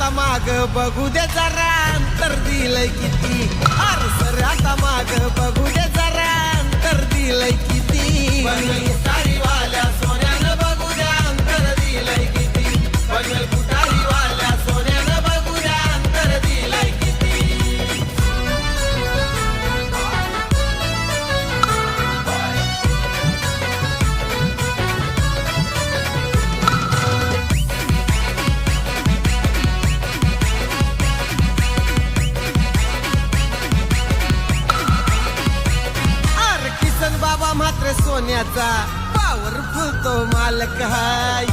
आता माग बघू दे जरा अंतर दिलंय किती अर सर आता माग बघू दे जरा अंतर दिलंय किती वाल्या सोन्यानं बघू द्या अंतर दिलंय किती बघेल कुटारी वाल्या सोन्यानं बघू द्या अंतर दिलंय किती बाबा मात्र सोन्याचा पॉवरफुल तो मालक हाय